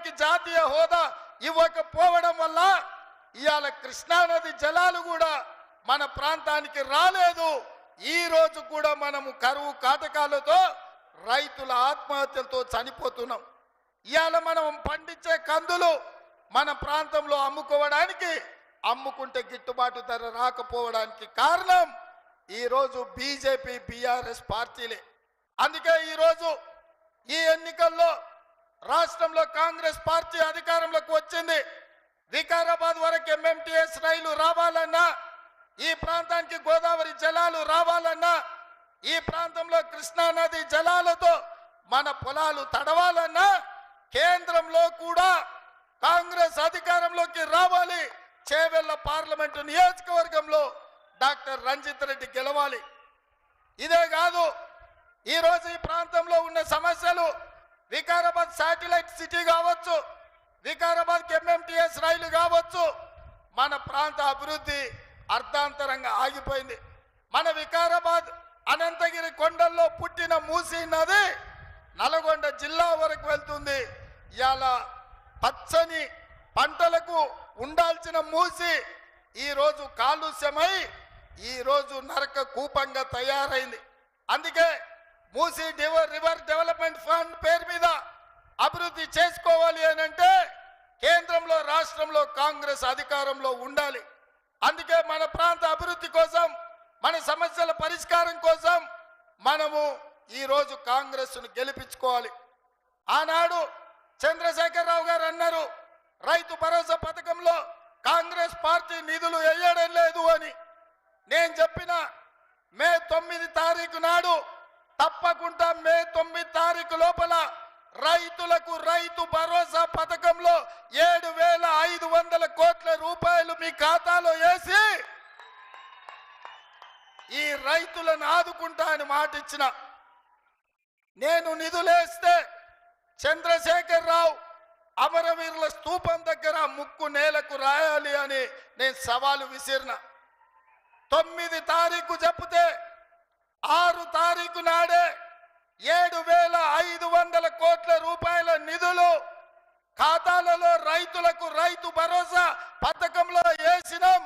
ప్రాంతానికి జాతీయ హోదా ఇవ్వకపోవడం వల్ల ఇవాళ కృష్ణానది జలాలు కూడా మన ప్రాంతానికి రాలేదు. ఈ రోజు కూడా మనము కరువు కాటకాలతో రైతుల ఆత్మహత్యలతో చనిపోతున్నాం. ఇవాళ మనం పండించే కందులు మన ప్రాంతంలో అమ్ముకుంటే గిట్టుబాటు ధర రాకపోవడానికి కారణం ఈరోజు బీజేపీ బీఆర్ఎస్ పార్టీలే. అందుకే ఈరోజు ఈ ఎన్నికల్లో రాష్ట్రంలో కాంగ్రెస్ పార్టీ అధికారంలోకి వచ్చింది. వికారాబాద్ వరకు ఎంఎంటీఎస్ రైలు రావాలన్నా, ఈ ప్రాంతానికి గోదావరి జలాలు రావాలన్నా, ఈ ప్రాంతంలో కృష్ణానది జలాలతో మన పొలాలు తడవాలన్నా కేంద్రంలో కూడా కాంగ్రెస్ అధికారంలోకి రావాలి. చేవెళ్ల పార్లమెంటు నియోజకవర్గంలో డాక్టర్ రంజిత్ రెడ్డి గెలవాలి. ఇదే కాదు, ఈరోజు ఈ ప్రాంతంలో ఉన్న సమస్యలు వికారాబాద్ శాటిలైట్ సిటీ కావచ్చు, వికారాబాద్కి ఎంఎంటీఎస్ రైలు కావచ్చు, మన ప్రాంత అభివృద్ధి అర్ధాంతరంగా ఆగిపోయింది. మన వికారాబాద్ అనంతగిరి కొండల్లో పుట్టిన మూసీ నది నల్గొండ జిల్లా వరకు వెళ్తుంది. ఇవాళ పచ్చని పంటలకు ఉండాల్సిన మూసి ఈరోజు కాలుష్యమై ఈరోజు నరక కూపంగా తయారైంది. అందుకే మూసీ రివర్ డెవలప్మెంట్ ఫండ్ పేరు మీద అభివృద్ధి చేసుకోవాలి అని అంటే కేంద్రంలో రాష్ట్రంలో కాంగ్రెస్ అధికారంలో ఉండాలి. అందుకే మన ప్రాంత అభివృద్ధి కోసం, మన సమస్యల పరిష్కారం కోసం మనము ఈరోజు కాంగ్రెస్ను గెలిపించుకోవాలి. ఆనాడు చంద్రశేఖరరావు గారు అన్నారు, రైతు భరోసా పథకంలో కాంగ్రెస్ పార్టీ నిధులు వేయడం లేదు అని. నేను చెప్పిన మే 9 తారీఖు నాడు తప్పకుండా మే 9 తారీఖు లోపల రైతులకు రైతు భరోసా పథకంలో 7,500 కోట్ల రూపాయలు మీ ఖాతాలో వేసి ఈ రైతులను ఆదుకుంటా అని మాట ఇచ్చిన. నేను నిధులేస్తే చంద్రశేఖరరావు అమరవీరుల స్తూపం దగ్గర ముక్కు నేలకు రాయాలి అని నేను సవాలు విసిరిన. 9 తారీఖు చెప్తే 6 తారీఖు నాడే 7,500 కోట్ల రూపాయల నిధులు ఖాతాలలో రైతులకు రైతు భరోసా పథకంలో వేసినాం.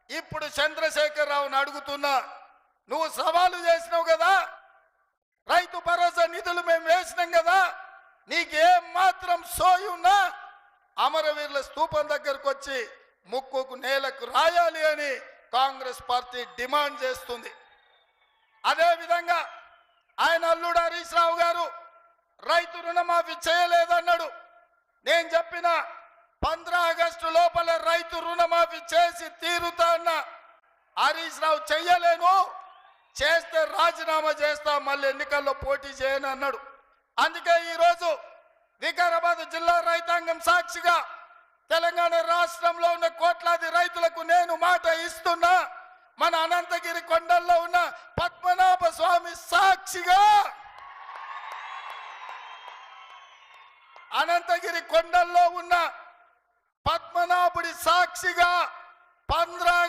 ఇప్పుడు చంద్రశేఖరరావుని అడుగుతున్నా, నువ్వు సవాలు చేసినావు కదా, రైతు భరోసా నిధులు మేము వేసినాం కదా, నీకేం మాత్రం సోయి ఉన్నా అమరవీరుల స్తూపం దగ్గరకు వచ్చి ముక్కుకు నేలకు రాయాలి అని కాంగ్రెస్ పార్టీ డిమాండ్ చేస్తుంది. అదేవిధంగా ఆయన అల్లుడు హరీష్ రావు గారు రైతు రుణమాఫీ చేయలేదన్నాడు. నేను చెప్పిన 15 ఆగస్టు లోపల రైతు రుణమాఫీ చేసి తీరుతా అన్న. హరీష్ రావు చెయ్యలేను, చేస్తే రాజీనామా చేస్తా, మళ్ళీ ఎన్నికల్లో పోటీ చేయను అన్నాడు. అందుకే ఈరోజు వికారాబాద్ జిల్లా రైతాంగం సాక్షిగా తెలంగాణ రాష్ట్రంలో ఉన్న కోట్లాది రైతులకు నేను మాట ఇస్తున్నా. మన అనంతగిరి కొండల్లో ఉన్న పద్మనాభ స్వామి సాక్షిగా, అనంతగిరి కొండల్లో ఉన్న పద్మనాభుడి సాక్షిగా 15